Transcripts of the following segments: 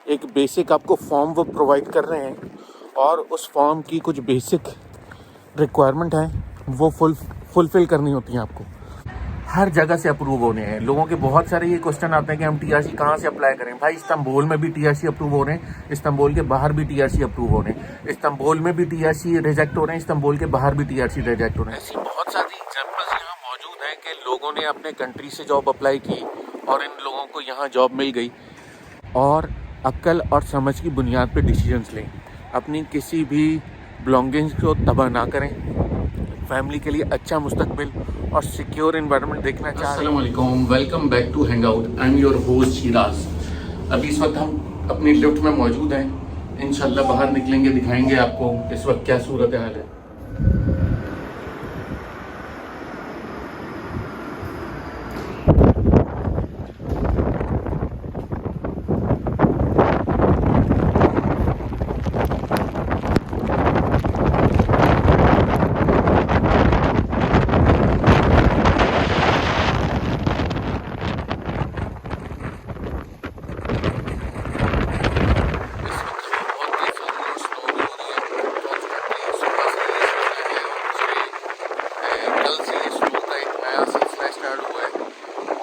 एक बेसिक आपको फॉर्म वो प्रोवाइड कर रहे हैं और उस फॉर्म की कुछ बेसिक रिक्वायरमेंट है वो फुलफ़िल करनी होती हैं आपको। हर जगह से अप्रूव होने हैं। लोगों के बहुत सारे ये क्वेश्चन आते हैं कि हम टीआरसी कहाँ से अप्लाई करें। भाई इस्तांबुल में भी टीआरसी अप्रूव हो रहे हैं, इस्तांबुल के बाहर भी टीआरसी अप्रूव हो रहे हैं, इस्तांबुल में भी टीआरसी रिजेक्ट हो रहे हैं, इस्तांबुल के बाहर भी टीआरसी रिजेक्ट हो रहे हैं। ऐसी बहुत सारी एग्जाम्पल्स यहाँ मौजूद हैं कि लोगों ने अपने कंट्री से जॉब अप्लाई की और इन लोगों को यहाँ जॉब मिल गई। और अक्ल और समझ की बुनियाद पर डिसीजंस लें, अपनी किसी भी बिलोंगिंग्स को तबाह ना करें, फैमिली के लिए अच्छा मुस्तकबिल और सिक्योर एनवायरनमेंट देखना चाह रहे हैं। अस्सलाम वालेकुम, welcome back to hang out. I am your host Shiraz. अभी इस वक्त हम अपनी लिफ्ट में मौजूद हैं। इंशाल्लाह बाहर निकलेंगे, दिखाएंगे आपको इस वक्त क्या सूरत हाल है।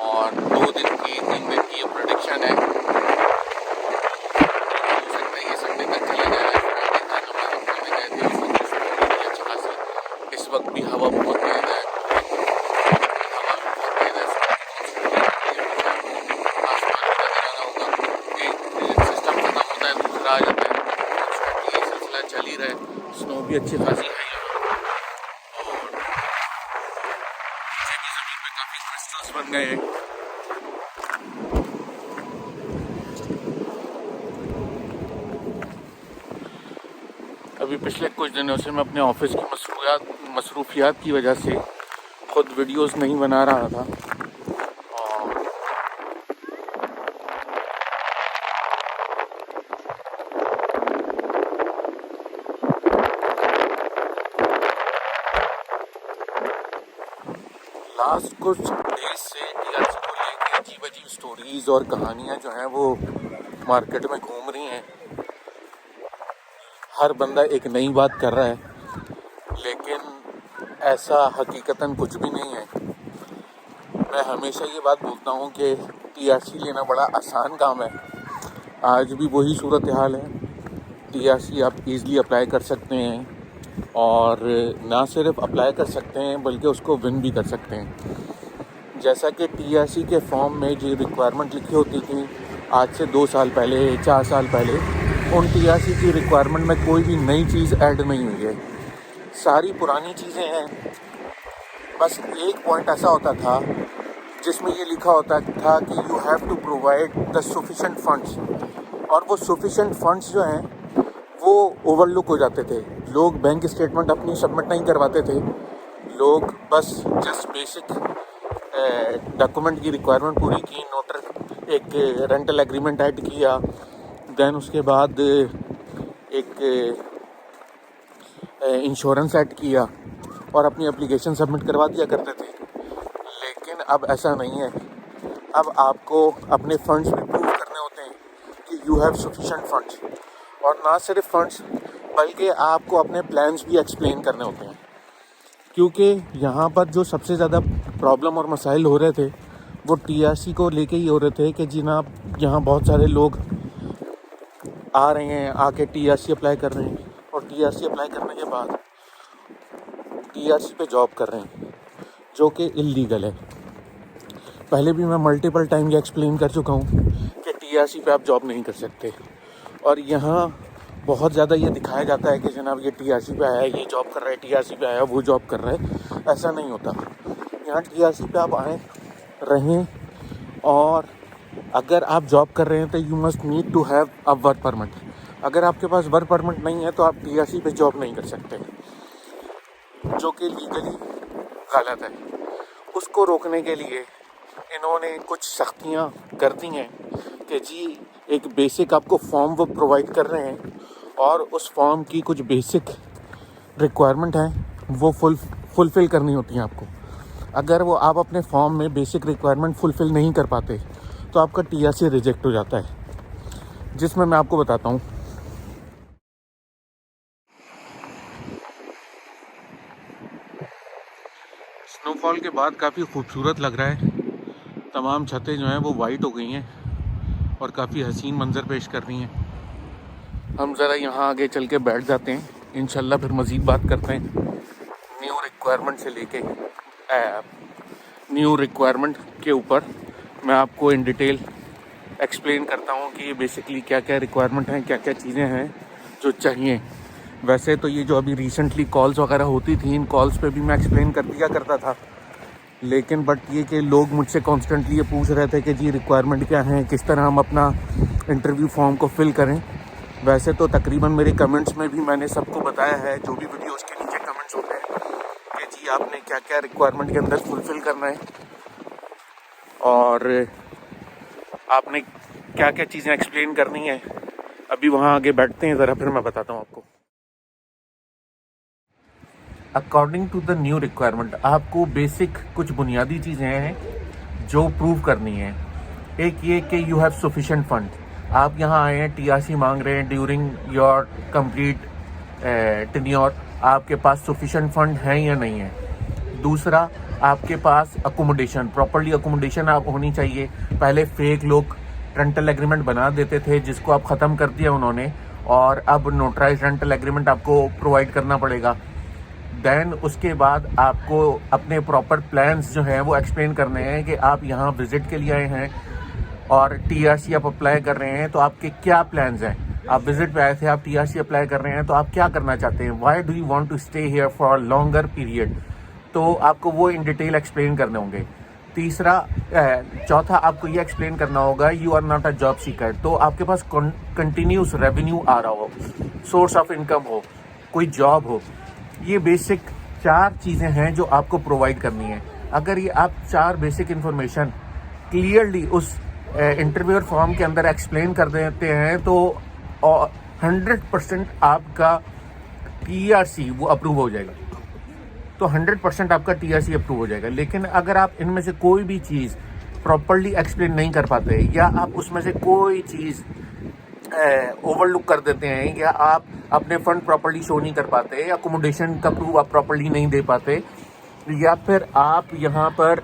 और 2 दिन की 3 दिन की प्रेडिक्शन है। हो सकता है ये संडे तक चला जाए। अच्छा खासी इस वक्त भी हवा बहुत तेज है। एक सिस्टम खत्म होता है, दूसरा आ जाता है। ये सिलसिला चल ही रहा है। स्नो भी अच्छी खासी है और काफी क्रिस्टल्स बन गए हैं। अभी पिछले कुछ दिनों से मैं अपने ऑफिस की मसरूफियात की वजह से खुद वीडियोस नहीं बना रहा था और लास्ट कुछ डेज से टीआरसी को लेकर अजीब अजीब स्टोरीज और कहानियाँ जो हैं वो मार्केट में घूम रही हैं। हर बंदा एक नई बात कर रहा है, लेकिन ऐसा हकीकतन कुछ भी नहीं है। मैं हमेशा ये बात बोलता हूँ कि टीआरसी लेना बड़ा आसान काम है। आज भी वही सूरत हाल है। टीआरसी आप इजीली अप्लाई कर सकते हैं और ना सिर्फ अप्लाई कर सकते हैं बल्कि उसको विन भी कर सकते हैं। जैसा कि टीआरसी के फॉर्म में जो रिक्वायरमेंट लिखी होती थी आज से 2 साल पहले 4 साल पहले, उन टीआरसी की रिक्वायरमेंट में कोई भी नई चीज़ ऐड नहीं हुई है, सारी पुरानी चीज़ें हैं। बस एक पॉइंट ऐसा होता था जिसमें ये लिखा होता था कि you have to provide the sufficient funds, और वो सफिशेंट फंड्स जो हैं वो ओवरलुक हो जाते थे। लोग बैंक स्टेटमेंट अपनी सबमिट नहीं करवाते थे, लोग बस जस्ट बेसिक डॉक्यूमेंट की रिक्वायरमेंट पूरी की, एक रेंटल एग्रीमेंट ऐड किया, दैन उसके बाद एक इंश्योरेंस ऐड किया और अपनी एप्लीकेशन सबमिट करवा दिया करते थे। लेकिन अब ऐसा नहीं है। अब आपको अपने फंड्स भी प्रूव करने होते हैं कि यू हैव सफिशेंट फंड्स, और ना सिर्फ फंड्स बल्कि आपको अपने प्लान्स भी एक्सप्लेन करने होते हैं। क्योंकि यहाँ पर जो सबसे ज़्यादा प्रॉब्लम और मसाइल हो रहे थे वो टीआरसी को लेके ही हो रहे थे कि जनाब यहाँ बहुत सारे लोग आ रहे हैं, आके टीआरसी अप्लाई कर रहे हैं और टीआरसी अप्लाई करने के बाद टीआरसी पे जॉब कर रहे हैं, जो कि इल्लीगल है। पहले भी मैं मल्टीपल टाइम ये एक्सप्लेन कर चुका हूँ कि टीआरसी पे आप जॉब नहीं कर सकते। और यहाँ बहुत ज़्यादा ये दिखाया जाता है कि जनाब ये टीआरसी पे आया है, ये जॉब कर रहा है, टीआरसी पे आया वो जॉब कर रहा है। ऐसा नहीं होता। यहाँ टीआरसी पे आप आएँ, रहें, और अगर आप जॉब कर रहे हैं तो you must need to have a work permit. अगर आपके पास वर्क परमिट नहीं है तो आप टीआरसी पे जॉब नहीं कर सकते, जो कि लीगली गलत है। उसको रोकने के लिए इन्होंने कुछ सख्तियां कर दी हैं कि जी एक बेसिक आपको फॉर्म वो प्रोवाइड कर रहे हैं और उस फॉर्म की कुछ बेसिक रिक्वायरमेंट हैं वो फुलफ़िल करनी होती हैं आपको। अगर वो आप अपने फॉर्म में बेसिक रिक्वायरमेंट फुलफ़िल नहीं कर पाते तो आपका टीआरसी रिजेक्ट हो जाता है। जिसमें मैं आपको बताता हूँ। स्नोफॉल के बाद काफ़ी खूबसूरत लग रहा है। तमाम छतें जो हैं वो वाइट हो गई हैं और काफ़ी हसीन मंजर पेश कर रही हैं। हम ज़रा यहाँ आगे चल के बैठ जाते हैं, इंशाल्लाह फिर मज़ीद बात करते हैं न्यू रिक्वायरमेंट से लेके न्यू रिक्वायरमेंट के ऊपर। मैं आपको इन डिटेल एक्सप्लेन करता हूँ कि बेसिकली क्या क्या रिक्वायरमेंट हैं, क्या क्या चीज़ें हैं जो चाहिए। वैसे तो ये जो अभी रिसेंटली कॉल्स वगैरह होती थी, इन कॉल्स पे भी मैं एक्सप्लेन कर दिया करता था, लेकिन बट ये कि लोग मुझसे कॉन्स्टेंटली ये पूछ रहे थे कि जी रिक्वायरमेंट क्या है, किस तरह हम अपना इंटरव्यू फॉर्म को फिल करें। वैसे तो तकरीबन मेरे कमेंट्स में भी मैंने सबको बताया है, जो भी वीडियोज़ के नीचे कमेंट्स होते हैं, कि जी आपने क्या क्या रिक्वायरमेंट के अंदर फुलफ़िल करना है और आपने क्या क्या चीज़ें एक्सप्लेन करनी है। अभी वहाँ आगे बैठते हैं ज़रा, फिर मैं बताता हूँ आपको। According to the new requirement आपको बेसिक कुछ बुनियादी चीज़ें हैं जो प्रूव करनी है। एक ये कि यू हैव सफिशेंट फंड। आप यहाँ आए हैं, टीआरसी मांग रहे हैं ड्यूरिंग योर कंप्लीट टेन्योर, आपके पास सफिशेंट फंड है या नहीं है। दूसरा, आपके पास अकोमोडेशन, प्रॉपर्ली अकोमोडेशन आप होनी चाहिए। पहले फेक लोग रेंटल एग्रीमेंट बना देते थे जिसको आप ख़त्म कर दिया उन्होंने, और अब नोटराइज रेंटल एग्रीमेंट आपको प्रोवाइड करना पड़ेगा। देन उसके बाद आपको अपने प्रॉपर प्लान्स जो हैं वो एक्सप्लेन करने हैं कि आप यहाँ विज़िट के लिए आए हैं और टीआरसी आप अप्लाई कर रहे हैं, तो आपके क्या प्लान्स हैं। आप विज़िट पे आए थे, आप टीआरसी अप्लाई कर रहे हैं, तो आप क्या करना चाहते हैं, why do you want to stay here for longer period. तो आपको वो इन डिटेल एक्सप्लेन करने होंगे। चौथा, आपको ये एक्सप्लेन करना होगा you are not a job seeker. तो आपके पास कंटिन्यूस रेवेन्यू आ रहा हो, सोर्स ऑफ इनकम हो, कोई जॉब हो। ये बेसिक 4 चीज़ें हैं जो आपको प्रोवाइड करनी है। अगर ये आप 4 बेसिक इन्फॉर्मेशन क्लियरली उस इंटरव्यूअर फॉर्म के अंदर एक्सप्लेन कर देते हैं तो 100% आपका टीआरसी वो अप्रूव हो जाएगा। तो 100% आपका टीआरसी अप्रूव हो जाएगा। लेकिन अगर आप इनमें से कोई भी चीज़ प्रॉपर्ली एक्सप्लेन नहीं कर पाते, या आप उसमें से कोई चीज़ ओवरलुक कर देते हैं, या आप अपने फंड प्रॉपर्ली शो नहीं कर पाते, या अकोमोडेशन का प्रूफ आप प्रॉपर्ली नहीं दे पाते, या फिर आप यहाँ पर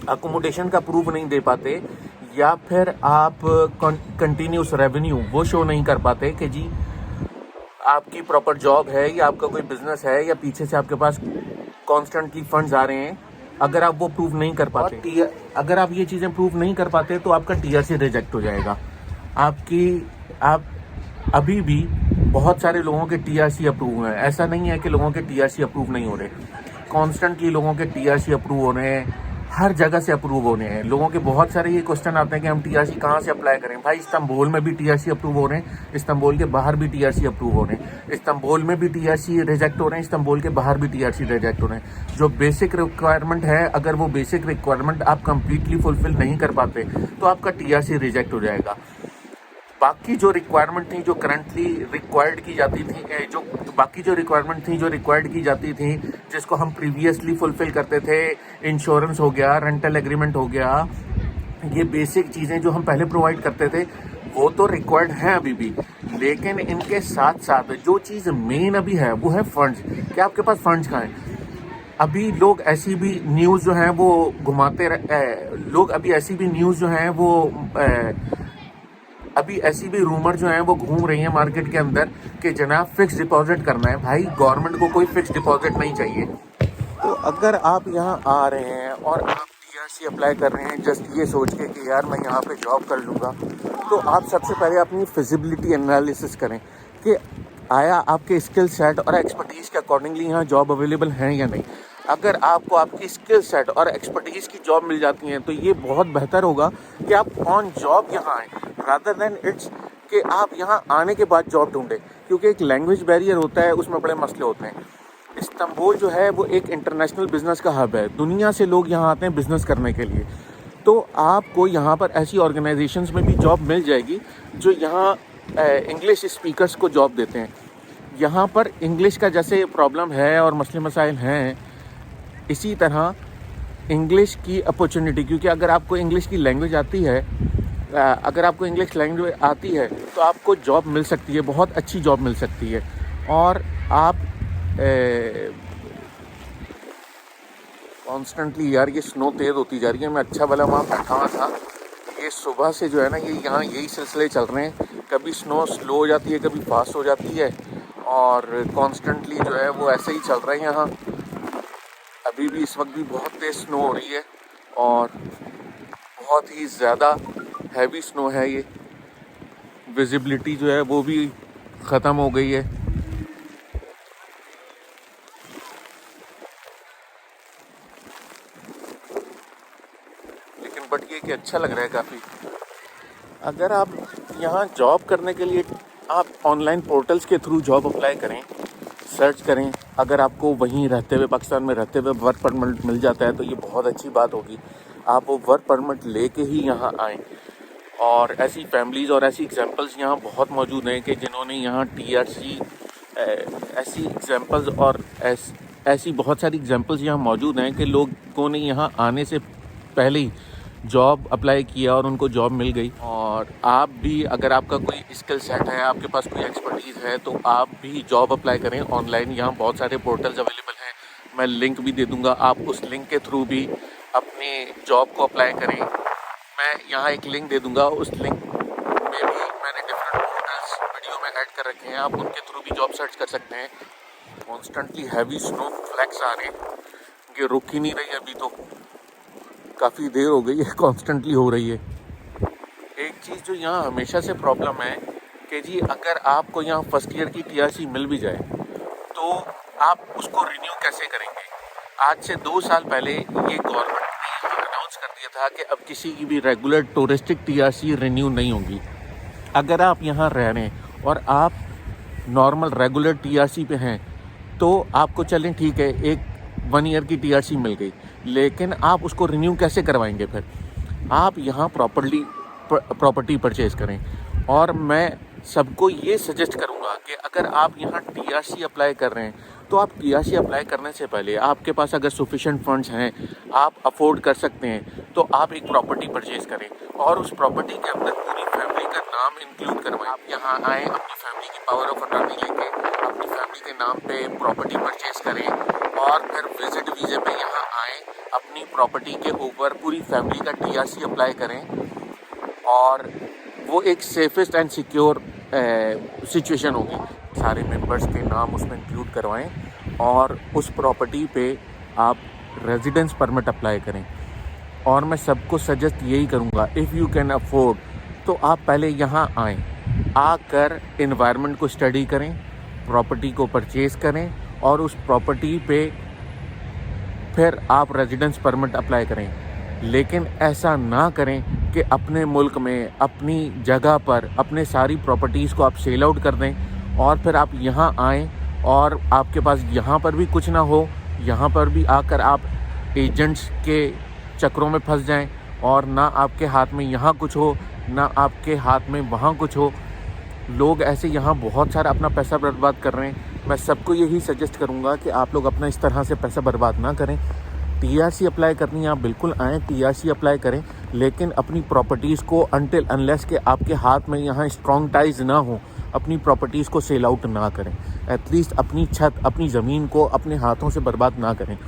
अकोमोडेशन का प्रूफ नहीं दे पाते, या फिर आप कंटिन्यूस रेवेन्यू वो शो नहीं कर पाते कि जी आपकी प्रॉपर जॉब है या आपका कोई बिजनेस है या पीछे से आपके पास कॉन्स्टेंटली फंड्स आ रहे हैं, अगर आप वो प्रूफ नहीं कर पाते, अगर आप ये चीज़ें प्रूफ नहीं कर पाते तो आपका टीआरसी रिजेक्ट हो जाएगा। आप अभी भी बहुत सारे लोगों के टीआरसी अप्रूव हैं, ऐसा नहीं है कि लोगों के टीआरसी अप्रूव नहीं हो रहे। कॉन्स्टेंटली लोगों के टीआरसी अप्रूव हो रहे हैं, हर जगह से अप्रूव होने हैं। लोगों के बहुत सारे ये क्वेश्चन आते हैं कि हम टीआरसी कहाँ से अप्लाई करें। भाई, इस्तांबुल में भी टीआरसी अप्रूव हो रहे हैं, इस्तांबुल के बाहर भी टीआरसी अप्रूव हो रहे हैं, इस्तांबुल में भी टीआरसी रिजेक्ट हो रहे हैं, इस्तांबुल के बाहर भी टीआरसी रिजेक्ट हो रहे हैं। जो बेसिक रिक्वायरमेंट है, अगर वो बेसिक रिक्वायरमेंट आप कंप्लीटली फुलफिल नहीं कर पाते तो आपका टीआरसी रिजेक्ट हो जाएगा। बाकी जो रिक्वायरमेंट थी जो करंटली रिक्वायर्ड की जाती थी, जो बाकी जो रिक्वायरमेंट थी जो रिक्वायर्ड की जाती थी, जिसको हम प्रीवियसली फुलफिल करते थे, इंश्योरेंस हो गया, रेंटल एग्रीमेंट हो गया, ये बेसिक चीज़ें जो हम पहले प्रोवाइड करते थे वो तो रिक्वायर्ड हैं अभी भी। लेकिन इनके साथ साथ जो चीज़ मेन अभी है वो है फंड्स। क्या आपके पास फंड्स कहाँ हैं? अभी लोग ऐसी भी न्यूज़ जो हैं वो अभी ऐसी भी रूमर जो है वो घूम रही है मार्केट के अंदर कि जनाब फिक्स डिपॉजिट करना है। भाई, गवर्नमेंट को कोई फिक्स डिपॉजिट नहीं चाहिए। तो अगर आप यहाँ आ रहे हैं और आप टीआरसी अप्लाई कर रहे हैं जस्ट ये सोच के कि यार मैं यहाँ पे जॉब कर लूँगा, तो आप सबसे पहले अपनी फिजिबिलिटी एनालिसिस करें कि आया आपके स्किल सेट और एक्सपर्टीज़ के अकॉर्डिंगली यहाँ जॉब अवेलेबल हैं या नहीं। अगर आपको आपकी स्किल सेट और एक्सपर्टीज़ की जॉब मिल जाती हैं तो ये बहुत बेहतर होगा कि आप ऑन जॉब यहाँ आएँ, रादर देन इट्स कि आप यहाँ आने के बाद जॉब ढूंढें। क्योंकि एक लैंग्वेज बैरियर होता है, उसमें बड़े मसले होते हैं। इस्तांबुल जो है वो एक इंटरनेशनल बिज़नेस का हब है, दुनिया से लोग यहाँ आते हैं बिज़नेस करने के लिए। तो आपको यहाँ पर ऐसी ऑर्गेनाइजेशंस में भी जॉब मिल जाएगी जो यहाँ इंग्लिश स्पीकर्स को जॉब देते हैं। यहाँ पर इंग्लिश का जैसे प्रॉब्लम है और मसले मसाइल हैं, इसी तरह इंग्लिश की अपॉर्चुनिटी, क्योंकि अगर आपको इंग्लिश की लैंग्वेज आती है अगर आपको इंग्लिश लैंग्वेज आती है तो आपको जॉब मिल सकती है, बहुत अच्छी जॉब मिल सकती है। और आप कॉन्स्टेंटली, यार ये स्नो तेज़ होती जा रही है, मैं अच्छा भला वहाँ बैठा हुआ था, ये सुबह से जो है ना, ये यहाँ यही सिलसिले चल रहे हैं, कभी स्नो स्लो हो जाती है, कभी फास्ट हो जाती है, और कॉन्स्टेंटली जो है वो ऐसे ही चल रहा है यहाँ। अभी भी इस वक्त भी बहुत तेज़ स्नो हो रही है और बहुत ही ज़्यादा हैवी स्नो है ये। विजिबिलिटी जो है वो भी ख़त्म हो गई है। लेकिन बट ये कि अच्छा लग रहा है काफ़ी। अगर आप यहाँ जॉब करने के लिए आप ऑनलाइन पोर्टल्स के थ्रू जॉब अप्लाई करें, सर्च करें, अगर आपको वहीं रहते हुए, पाकिस्तान में रहते हुए वर्क परमिट मिल जाता है तो ये बहुत अच्छी बात होगी। आप वो वर्क परमिट लेके ही यहाँ आएँ। और ऐसी फैमिलीज़ और ऐसी एग्जांपल्स यहाँ बहुत मौजूद हैं कि जिन्होंने यहाँ टीआरसी, ऐसी एग्जांपल्स और ऐसी बहुत सारी एग्जांपल्स यहाँ मौजूद हैं कि लोगों ने यहाँ आने से पहले ही जॉब अप्लाई किया और उनको जॉब मिल गई। और आप भी, अगर आपका कोई स्किल सेट है, आपके पास कोई एक्सपर्टीज़ है, तो आप भी जॉब अप्लाई करें ऑनलाइन। यहाँ बहुत सारे पोर्टल्स अवेलेबल हैं, मैं लिंक भी दे दूँगा, आप उस लिंक के थ्रू भी अपने जॉब को अप्लाई करें। मैं यहाँ एक लिंक दे दूँगा, उस लिंक में भी मैंने डिफरेंट पोर्टल्स वीडियो में ऐड कर रखे हैं, आप उनके थ्रू भी जॉब सर्च कर सकते हैं। कॉन्स्टेंटली हैवी स्नो फ्लैक्स आ रहे हैं, ये रुक ही नहीं रही, अभी तो काफ़ी देर हो गई है, कॉन्स्टेंटली हो रही है। एक चीज़ जो यहाँ हमेशा से प्रॉब्लम है कि जी, अगर आपको यहाँ फर्स्ट ईयर की टीआरसी मिल भी जाए तो आप उसको रिन्यू कैसे करेंगे। आज से 2 साल पहले ये गवर्नमेंट ने अनाउंस कर दिया था कि अब किसी की भी रेगुलर टूरिस्टिक टीआरसी रिन्यू नहीं होगी। अगर आप यहाँ रह रहे हैं और आप नॉर्मल रेगुलर टीआरसी पे हैं तो आपको चलें ठीक है, एक 1 ईयर की टीआरसी मिल गई, लेकिन आप उसको रिन्यू कैसे करवाएंगे। फिर आप यहाँ प्रॉपर्टी परचेज करें। और मैं सबको ये सजेस्ट करूँगा कि अगर आप यहाँ टीआरसी अप्लाई कर रहे हैं तो आप टीआरसी अप्लाई करने से पहले आपके पास अगर सफिशिएंट फंड्स हैं, आप अफोर्ड कर सकते हैं, तो आप एक प्रॉपर्टी परचेज करें और उस प्रॉपर्टी के अंदर पूरी फैमिली का नाम इंक्लूड करवाएं। आप यहाँ आएँ अपनी फैमिली की पावर ऑफ अटॉर्नी लेके, अपनी फैमिली के नाम पे प्रॉपर्टी परचेज करें और फिर विजिट वीज़े पे यहाँ आएँ, अपनी प्रॉपर्टी के ऊपर पूरी फैमिली का टीआरसी अप्लाई करें और वो एक सेफेस्ट एंड सिक्योर सिचुएशन होगी। सारे मेंबर्स के नाम उसमें इंक्लूड करवाएं और उस प्रॉपर्टी पे आप रेजिडेंस परमिट अप्लाई करें। और मैं सबको सजेस्ट यही करूँगा, इफ़ यू कैन अफोर्ड तो आप पहले यहाँ आएँ, आकर इन्वायरमेंट को स्टडी करें, प्रॉपर्टी को परचेज़ करें और उस प्रॉपर्टी पे फिर आप रेजिडेंस परमिट अप्लाई करें। लेकिन ऐसा ना करें कि अपने मुल्क में, अपनी जगह पर अपने सारी प्रॉपर्टीज़ को आप सेल आउट कर दें और फिर आप यहाँ आएँ और आपके पास यहाँ पर भी कुछ ना हो, यहाँ पर भी आकर आप एजेंट्स के चक्रों में फंस जाएं और ना आपके हाथ में यहाँ कुछ हो, ना आपके हाथ में वहाँ कुछ हो। लोग ऐसे यहाँ बहुत सारा अपना पैसा बर्बाद कर रहे हैं। मैं सबको यही सजेस्ट करूँगा कि आप लोग अपना इस तरह से पैसा बर्बाद ना करें। टीआरसी अप्लाई करनी है, आप बिल्कुल आएँ, टीआरसी अप्लाई करें, लेकिन अपनी प्रॉपर्टीज़ को अनटिल अनलेस के आपके हाथ में यहाँ स्ट्रॉन्ग टाइज ना हो, अपनी प्रॉपर्टीज़ को सेल आउट ना करें। एटलीस्ट अपनी छत, अपनी ज़मीन को अपने हाथों से बर्बाद ना करें।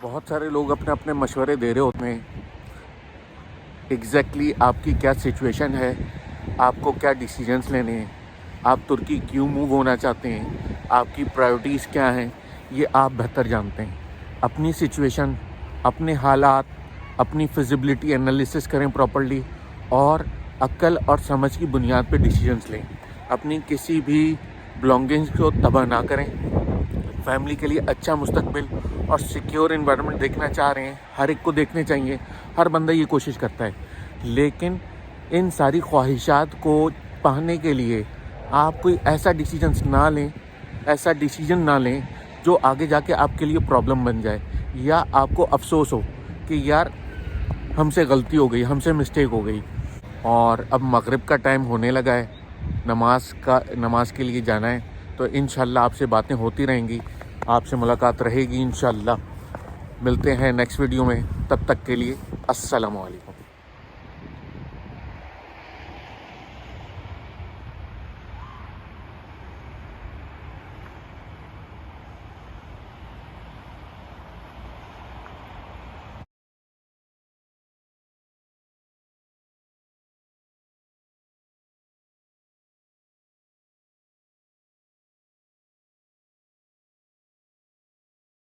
बहुत सारे लोग अपने अपने मशवरे दे रहे होते हैं, एग्जैक्टली आपकी क्या सिचुएशन है, आपको क्या डिसीजंस लेने हैं, आप तुर्की क्यों मूव होना चाहते हैं, आपकी प्रायोरिटीज़ क्या हैं, ये आप बेहतर जानते हैं। अपनी सिचुएशन, अपने हालात, अपनी फिजिबिलिटी एनालिसिस करें प्रॉपर्ली और अक्ल और समझ की बुनियाद पे डिसीजंस लें। अपनी किसी भी बिलोंगिंग्स को तबाह ना करें। फैमिली के लिए अच्छा मुस्तकबिल और सिक्योर एनवायरनमेंट देखना चाह रहे हैं, हर एक को देखने चाहिए, हर बंदा ये कोशिश करता है। लेकिन इन सारी ख्वाहिशात को पाने के लिए आप कोई ऐसा डिसीजन ना लें जो आगे जाके आपके लिए प्रॉब्लम बन जाए या आपको अफसोस हो कि यार हमसे गलती हो गई, हमसे मिस्टेक हो गई। और अब मगरिब का टाइम होने लगा है, नमाज के लिए जाना है। तो इंशाल्लाह आपसे बातें होती रहेंगी, आपसे मुलाकात रहेगी इंशाल्लाह। मिलते हैं नेक्स्ट वीडियो में, तब तक के लिए अस्सलामु अलैकुम।